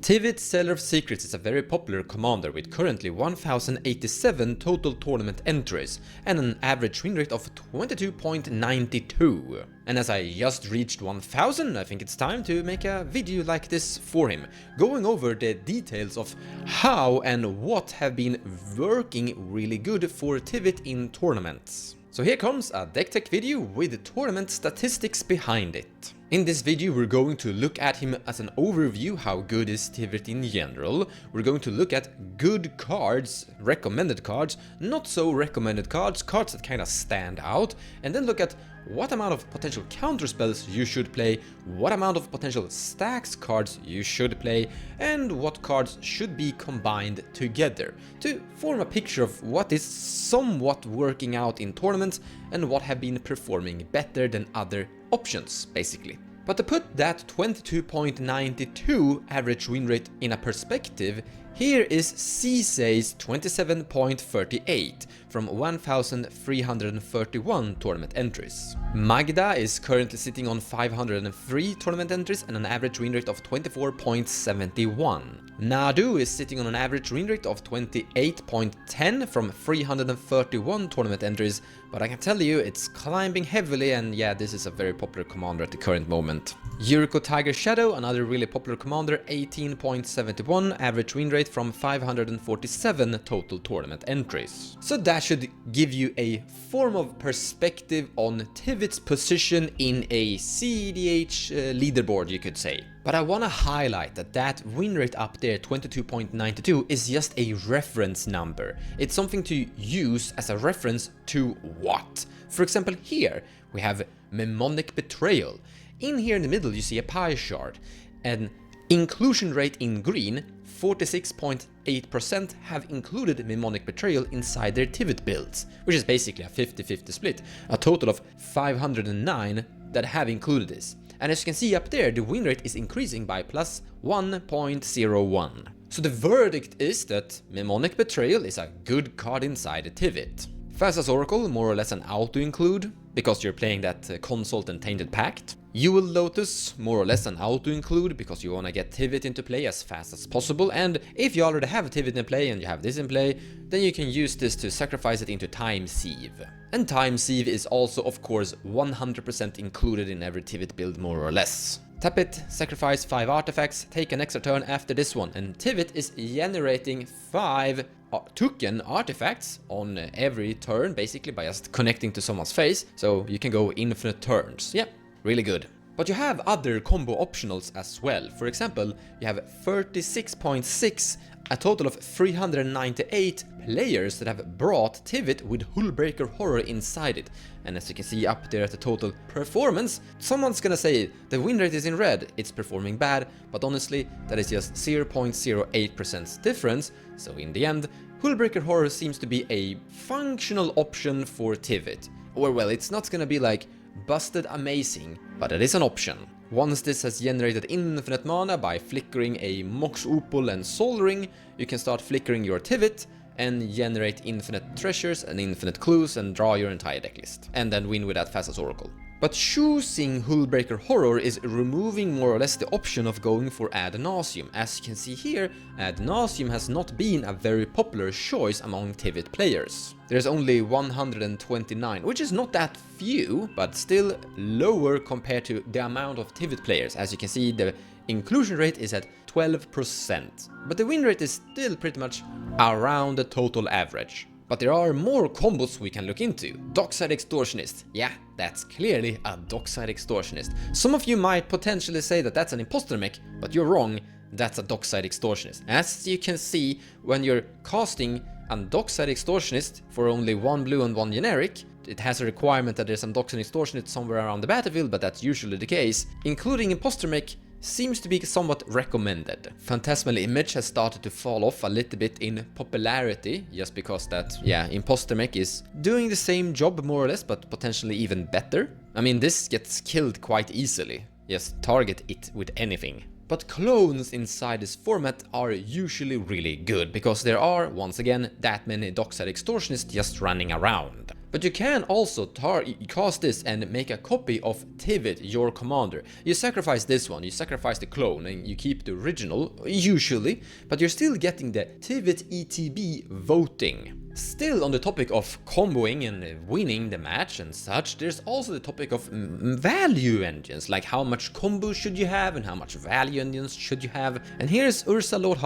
Tivit, Seller of Secrets, is a very popular commander with currently 1087 total tournament entries and an average win rate of 22.92. And as I just reached 1000, I think it's time to make a video like this for him, going over the details of how and what have been working really good for Tivit in tournaments. So here comes a deck tech video with tournament statistics behind it. In this video we're going to look at him as an overview, how good is Tivit in general. We're going to look at good cards, recommended cards, not so recommended cards, cards that kind of stand out, and then look at what amount of potential counterspells you should play, what amount of potential stax cards you should play, and what cards should be combined together to form a picture of what is somewhat working out in tournaments and what have been performing better than other options, basically. But to put that 22.92 average win rate in a perspective, here is cEDH's 27.38 from 1331 tournament entries. Magda is currently sitting on 503 tournament entries and an average win rate of 24.71. Nadu is sitting on an average win rate of 28.10 from 331 tournament entries, but I can tell you it's climbing heavily, and yeah, this is a very popular commander at the current moment. Yuriko Tiger Shadow, another really popular commander, 18.71 average win rate from 547 total tournament entries. So that should give you a form of perspective on Tivit's position in a cEDH leaderboard, you could say. But I want to highlight that that win rate up there, 22.92, is just a reference number. It's something to use as a reference to what? For example, here we have Mnemonic Betrayal. In here in the middle you see a pie chart. An inclusion rate in green, 46.8% have included Mnemonic Betrayal inside their Tivit builds, which is basically a 50-50 split. A total of 509 that have included this. And as you can see up there, the win rate is increasing by plus 1.01. So the verdict is that Mnemonic Betrayal is a good card inside the Tivit. Thassa's Oracle, more or less an auto-include, because you're playing that Consult and Tainted Pact. Jewel Lotus, more or less an auto-include, because you want to get Tivit into play as fast as possible, and if you already have Tivit in play and you have this in play, then you can use this to sacrifice it into Time Sieve. And Time Sieve is also, of course, 100% included in every Tivit build, more or less. Tap it, sacrifice 5 artifacts, take an extra turn after this one, and Tivit is generating 5 token artifacts on every turn, basically by just connecting to someone's face, so you can go infinite turns. Yeah, really good. But you have other combo optionals as well. For example, you have 36.6, a total of 398 players that have brought Tivit with Hullbreaker Horror inside it. And as you can see up there at the total performance, someone's gonna say the win rate is in red, it's performing bad, but honestly, that is just 0.08% difference. So in the end, Hullbreaker Horror seems to be a functional option for Tivit. Or well, it's not gonna be like busted amazing, but it is an option. Once this has generated infinite mana by flickering a Mox Opal and Soul Ring, you can start flickering your Tivit and generate infinite treasures and infinite clues and draw your entire decklist. And then win with that Thassa's Oracle. But choosing Hullbreaker Horror is removing more or less the option of going for Ad Nauseam. As you can see here, Ad Nauseam has not been a very popular choice among Tivit players. There's only 129, which is not that few, but still lower compared to the amount of Tivit players. As you can see, the inclusion rate is at 12%, but the win rate is still pretty much around the total average. But there are more combos we can look into. Dockside Extortionist. Yeah, that's clearly a Dockside Extortionist. Some of you might potentially say that that's an imposter mech, but you're wrong, that's a Dockside Extortionist. As you can see, when you're casting a Dockside Extortionist for only 1 blue and 1 generic, it has a requirement that there's some Dockside Extortionist somewhere around the battlefield, but that's usually the case. Including imposter mech seems to be somewhat recommended. Phantasmal Image has started to fall off a little bit in popularity, just because that, yeah, imposter mech is doing the same job more or less, but potentially even better. I mean, this gets killed quite easily. Just target it with anything. But clones inside this format are usually really good, because there are, once again, that many Dockside Extortionists just running around. But you can also cast this and make a copy of Tivit, your commander. You sacrifice this one, you sacrifice the clone, and you keep the original, usually, but you're still getting the Tivit ETB voting. Still on the topic of comboing and winning the match and such, there's also the topic of value engines, like how much combo should you have and how much value engines should you have. And here's Ursa Lord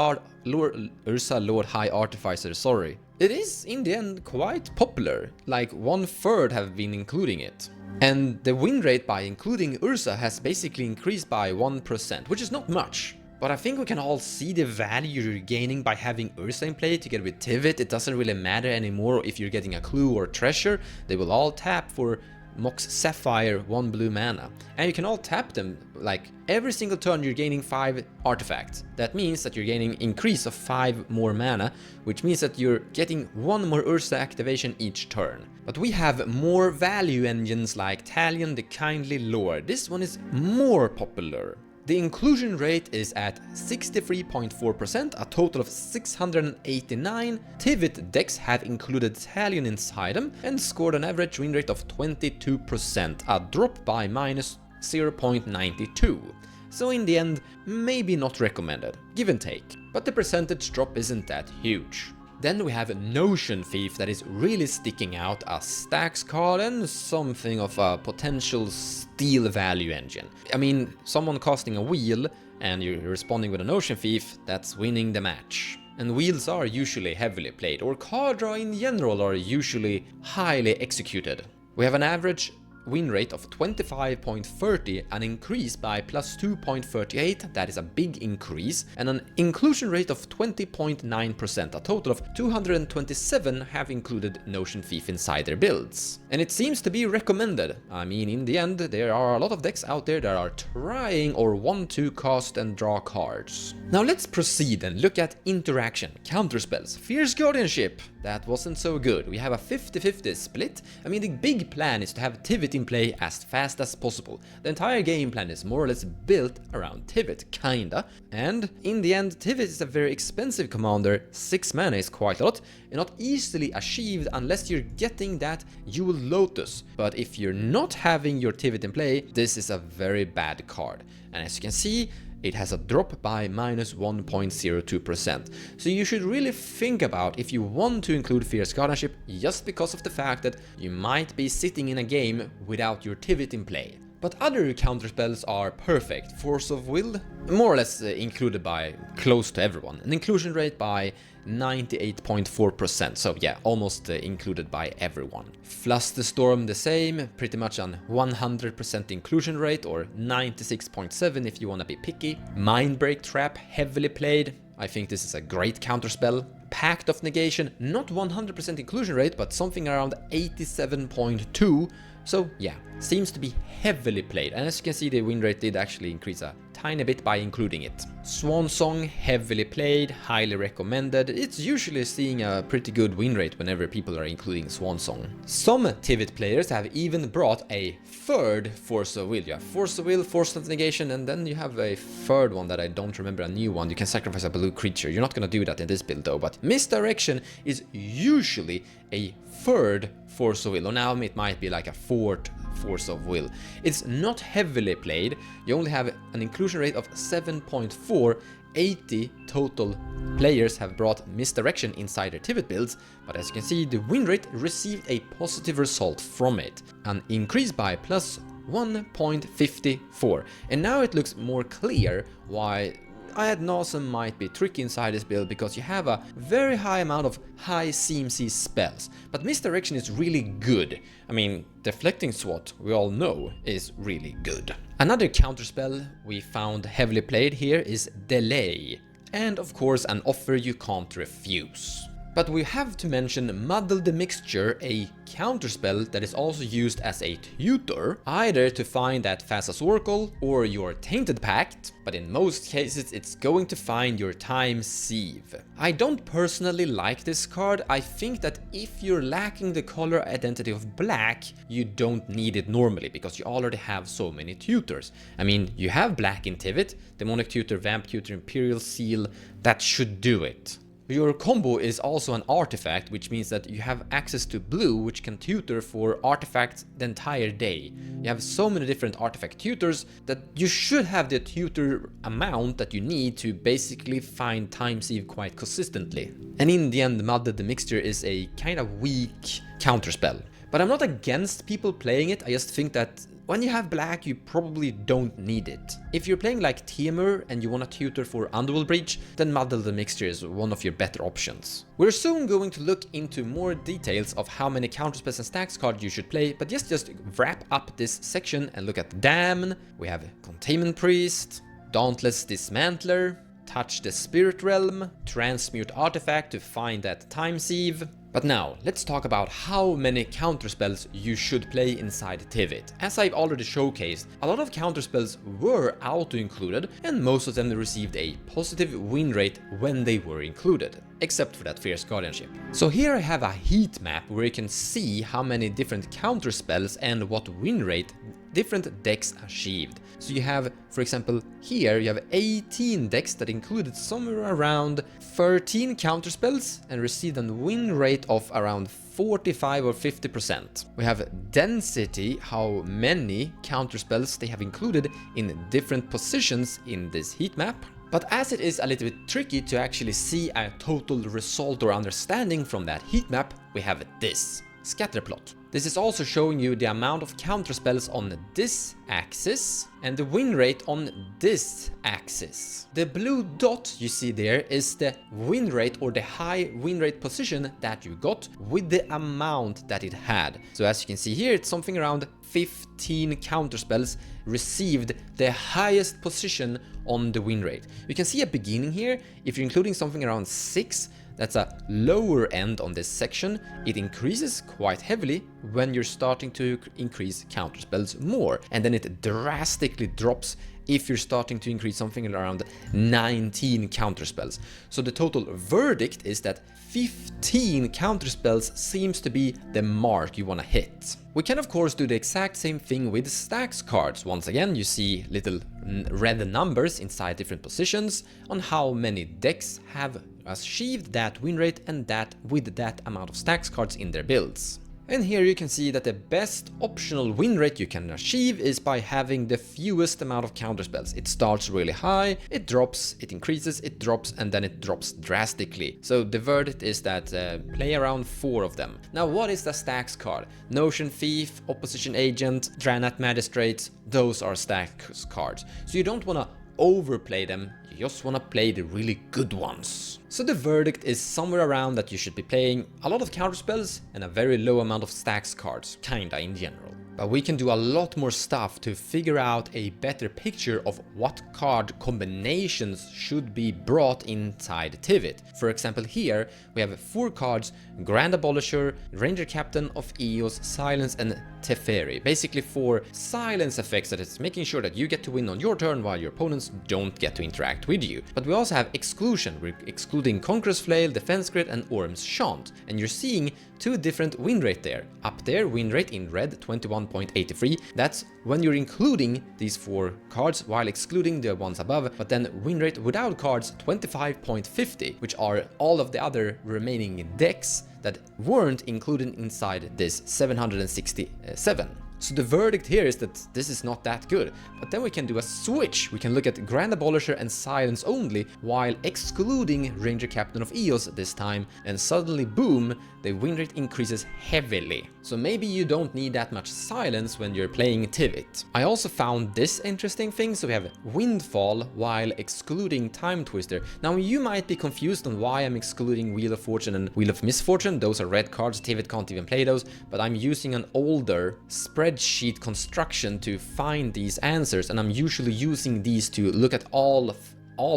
High Artificer, sorry. It is in the end quite popular, like 1/3 have been including it. And the win rate by including Ursa has basically increased by 1%, which is not much. But I think we can all see the value you're gaining by having Ursa in play together with Tivit. It doesn't really matter anymore if you're getting a clue or treasure. They will all tap for Mox Sapphire 1 blue mana. And you can all tap them, like every single turn you're gaining 5 artifacts. That means that you're gaining increase of 5 more mana, which means that you're getting 1 more Ursa activation each turn. But we have more value engines like Talion the Kindly Lord. This one is more popular. The inclusion rate is at 63.4%, a total of 689. Tivit decks have included Talion inside them and scored an average win rate of 22%, a drop by minus 0.92. So in the end, maybe not recommended, give and take, but the percentage drop isn't that huge. Then we have Notion Thief that is really sticking out, a stax card and something of a potential steal value engine. I mean, someone casting a wheel and you're responding with a Notion Thief, that's winning the match. And wheels are usually heavily played, or card draw in general are usually highly executed. We have an average win rate of 25.30, an increase by plus 2.38, that is a big increase, and an inclusion rate of 20.9%, a total of 227 have included Notion Thief inside their builds. And it seems to be recommended. I mean, in the end, there are a lot of decks out there that are trying or want to cast and draw cards. Now let's proceed and look at interaction, counterspells, fierce guardianship. That wasn't so good. We have a 50-50 split. I mean, the big plan is to have Tivit in play as fast as possible. The entire game plan is more or less built around Tivit, kinda. And in the end, Tivit is a very expensive commander. 6 mana is quite a lot, and not easily achieved unless you're getting that Jewel Lotus. But if you're not having your Tivit in play, this is a very bad card. And as you can see, it has a drop by minus 1.02%. So you should really think about if you want to include Fierce Guardianship, just because of the fact that you might be sitting in a game without your Tivit in play. But other counterspells are perfect. Force of Will, more or less included by close to everyone. An inclusion rate by 98.4%, so yeah, almost included by everyone. Flusterstorm the same, pretty much on 100% inclusion rate, or 96.7 if you wanna be picky. Mindbreak Trap, heavily played. I think this is a great counterspell. Pact of Negation, not 100% inclusion rate, but something around 87.2. So yeah, seems to be heavily played, and as you can see, the win rate did actually increase a tiny bit by including it. Swan Song, heavily played, highly recommended. It's usually seeing a pretty good win rate whenever people are including Swan Song. Some Tivit players have even brought a third Force of Will. You have Force of Will, Force of Negation, and then you have a third one that I don't remember, a new one. You can sacrifice a blue creature. You're not gonna do that in this build though, but Misdirection is usually a third Force of Will, or now it might be like a fourth Force of Will. It's not heavily played. You only have an inclusion rate of 7.4. 80 total players have brought Misdirection inside their Tivit builds, but as you can see, the win rate received a positive result from it, an increase by plus 1.54. And now it looks more clear why Ad Nauseam might be tricky inside this build, because you have a very high amount of high CMC spells, but Misdirection is really good. I mean, Deflecting Swat, we all know, is really good. Another counterspell we found heavily played here is Delay, and of course an offer you can't refuse. But we have to mention Muddle the Mixture, a counterspell that is also used as a tutor, either to find that Thassa's Oracle or your Tainted Pact, but in most cases it's going to find your Time Sieve. I don't personally like this card. I think that if you're lacking the color identity of black, you don't need it normally, because you already have so many tutors. I mean, you have black in Tivit, Demonic Tutor, Vamp Tutor, Imperial Seal, that should do it. Your combo is also an artifact, which means that you have access to blue, which can tutor for artifacts the entire day. You have so many different artifact tutors that you should have the tutor amount that you need to basically find time sieve quite consistently. And in the end, Muddle the Mixture is a kind of weak counterspell. But I'm not against people playing it, I just think that when you have black, you probably don't need it. If you're playing like Temur and you want to tutor for Underworld Breach, then Muddle the Mixture is one of your better options. We're soon going to look into more details of how many counterspells and stacks cards you should play, but just wrap up this section and look at Damn, we have Containment Priest, Dauntless Dismantler, Touch the Spirit Realm, Transmute Artifact to find that time sieve. But now, let's talk about how many counterspells you should play inside Tivit. As I've already showcased, a lot of counterspells were auto-included, and most of them received a positive win rate when they were included, except for that Fierce Guardianship. So here I have a heat map where you can see how many different counterspells and what win rate different decks achieved. So you have, for example, here you have 18 decks that included somewhere around 13 counterspells and received a win rate of around 45 or 50%. We have density, how many counterspells they have included in different positions in this heat map. But as it is a little bit tricky to actually see a total result or understanding from that heat map, we have this scatter plot. This is also showing you the amount of counterspells on this axis and the win rate on this axis. The blue dot you see there is the win rate or the high win rate position that you got with the amount that it had. So as you can see here, it's something around 15 counterspells received the highest position on the win rate. You can see a beginning here. If you're including something around 6, that's a lower end on this section. It increases quite heavily when you're starting to increase counterspells more, and then it drastically drops if you're starting to increase something around 19 counterspells. So the total verdict is that 15 counterspells seems to be the mark you want to hit. We can of course do the exact same thing with stacks cards. Once again, you see little red numbers inside different positions on how many decks have achieved that win rate and that with that amount of stacks cards in their builds. And here you can see that the best optional win rate you can achieve is by having the fewest amount of counterspells. It starts really high, it drops, it increases, it drops, and then it drops drastically. So the verdict is that play around 4 of them. Now what is the stacks card? Notion Thief, Opposition Agent, Dranat Magistrate, those are stacks cards. So you don't want to overplay them, you just want to play the really good ones. So the verdict is somewhere around that you should be playing a lot of counterspells and a very low amount of stacks cards, kinda in general. But we can do a lot more stuff to figure out a better picture of what card combinations should be brought inside Tivit. For example, here we have 4 cards: Grand Abolisher, Ranger Captain of Eos, Silence, and Teferi. Basically 4 silence effects that is making sure that you get to win on your turn while your opponents don't get to interact with you. But we also have Exclusion, we're excluding Conqueror's Flail, Defense Grid, and Orm's Chant. And you're seeing 2 different win rate there. Up there, win rate in red, 21.83. That's when you're including these 4 cards while excluding the ones above, but then win rate without cards, 25.50, which are all of the other remaining decks that weren't included inside this 767. So the verdict here is that this is not that good, but then we can do a switch. We can look at Grand Abolisher and Silence only while excluding Ranger Captain of Eos this time, and suddenly boom, the win rate increases heavily. So maybe you don't need that much silence when you're playing Tivit. I also found this interesting thing. So we have Windfall while excluding Time Twister. Now you might be confused on why I'm excluding Wheel of Fortune and Wheel of Misfortune. Those are red cards, Tivit can't even play those, but I'm using an older spreadsheet construction to find these answers, and I'm usually using these to look at all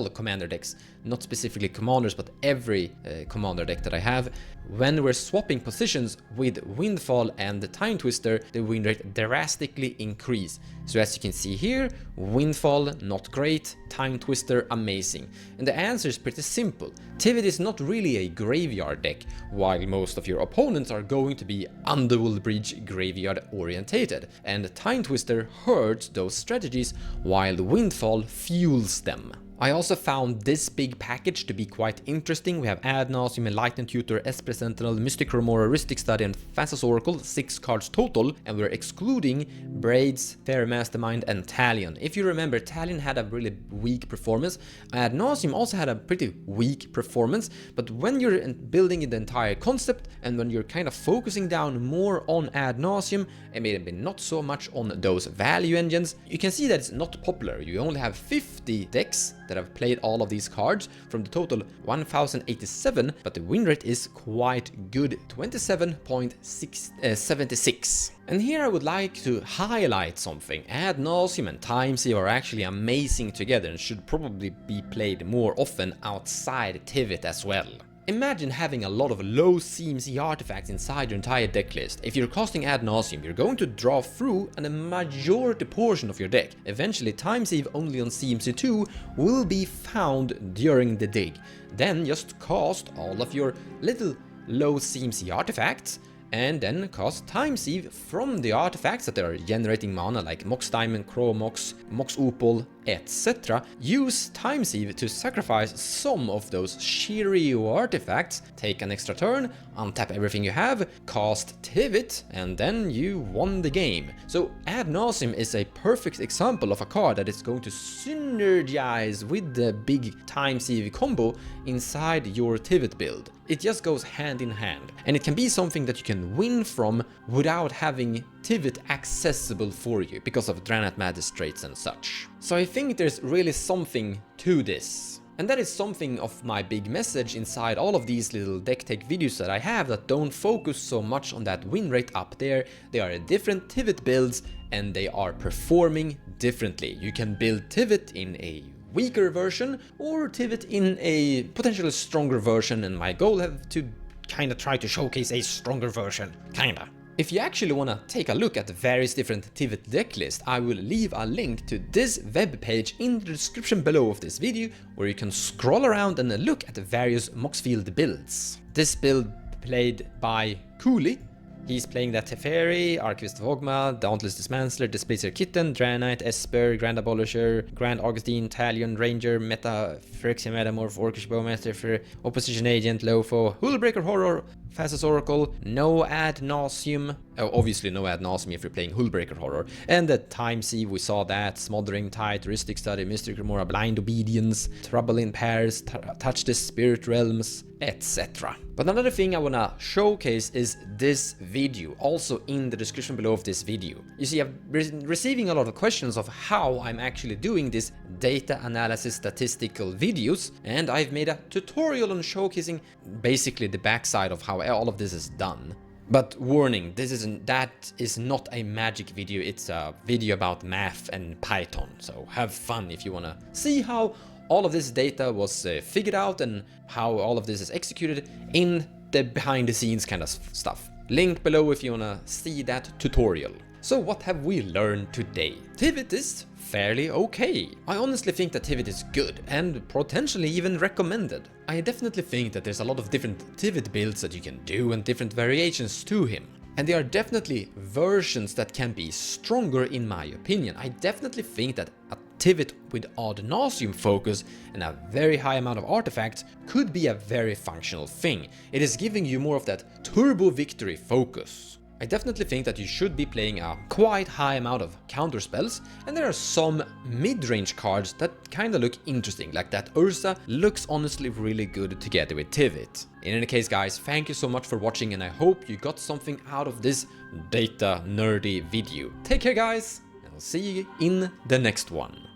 commander decks, not specifically commanders, but every commander deck that I have. When we're swapping positions with Windfall and the Time Twister, the win rate drastically increase. So as you can see here, Windfall not great, Time Twister amazing. And the answer is pretty simple. Tivit is not really a graveyard deck, while most of your opponents are going to be Underworld Breach graveyard orientated, and Time Twister hurts those strategies while Windfall fuels them. I also found this big package to be quite interesting. We have Ad Nauseam, Enlightened Tutor, Esper Sentinel, Mystic Remora, Rhystic Study, and Phantasy Oracle, 6 cards total, and we're excluding Braids, Fair Mastermind, and Talion. If you remember, Talion had a really weak performance. Ad Nauseam also had a pretty weak performance, but when you're building the entire concept and when you're kind of focusing down more on Ad Nauseam and maybe not so much on those value engines, you can see that it's not popular. You only have 50 decks that have played all of these cards from the total 1087, but the win rate is quite good, 27.76. And here I would like to highlight something. Ad Nauseam and Time Sieve are actually amazing together and should probably be played more often outside Tivit as well. Imagine having a lot of low CMC artifacts inside your entire deck list. If you're casting Ad Nauseam, you're going to draw through a majority portion of your deck. Eventually, Time Sieve only on CMC 2 will be found during the dig. Then just cast all of your little low CMC artifacts and then cast Time Sieve from the artifacts that are generating mana like Mox Diamond, Crow Mox, Mox Opal, etc. Use Time Sieve to sacrifice some of those Shiryu artifacts, take an extra turn, untap everything you have, cast Tivit, and then you won the game. So Ad Nauseam is a perfect example of a card that is going to synergize with the big Time Sieve combo inside your Tivit build. It just goes hand in hand, and it can be something that you can win from without having Tivit accessible for you because of Draenei Magistrates and such. So I think there's really something to this. And that is something of my big message inside all of these little deck tech videos that I have that don't focus so much on that win rate up there. They are different Tivit builds and they are performing differently. You can build Tivit in a weaker version or Tivit in a potentially stronger version, and my goal is to kinda try to showcase a stronger version, kinda. If you actually want to take a look at the various different Tivit deck lists, I will leave a link to this web page in the description below of this video, where you can scroll around and look at the various Moxfield builds. This build played by Cooley. He's playing that Teferi, Archivist of Ogma, Dauntless Dismantler, Displacer Kitten, Draenite, Esper, Grand Abolisher, Grand Augustine, Talion, Ranger, Meta, Phyrexian Metamorph, Orcish Bowmaster, for Opposition Agent, Lofo, Hullbreaker Horror, Phantasy Oracle, no Ad Nauseam. Oh, obviously no Ad Nauseam if you're playing Hullbreaker Horror. And the Time Sieve, we saw that, Smothering Tide, Rhystic Study, Mystic Remora, Blind Obedience, Trouble in Pairs, Touch the Spirit Realms, etc. But another thing I wanna showcase is this video, also in the description below of this video. You see, I've been receiving a lot of questions of how I'm actually doing this data analysis statistical videos, and I've made a tutorial on showcasing basically the backside of how all of this is done. But warning, that is not a magic video, it's a video about math and Python, so have fun if you wanna see how all of this data was figured out and how all of this is executed in the behind the scenes kind of stuff. Link below if you wanna see that tutorial. So what have we learned today? Tivit is fairly okay. I honestly think that Tivit is good and potentially even recommended. I definitely think that there's a lot of different Tivit builds that you can do and different variations to him. And there are definitely versions that can be stronger in my opinion. I definitely think that a Tivit with Ad Nauseam focus and a very high amount of artifacts could be a very functional thing. It is giving you more of that turbo victory focus. I definitely think that you should be playing a quite high amount of counterspells, and there are some mid-range cards that kinda look interesting, like that Ursa looks honestly really good together with Tivit. In any case guys, thank you so much for watching and I hope you got something out of this data nerdy video. Take care guys, and I'll see you in the next one.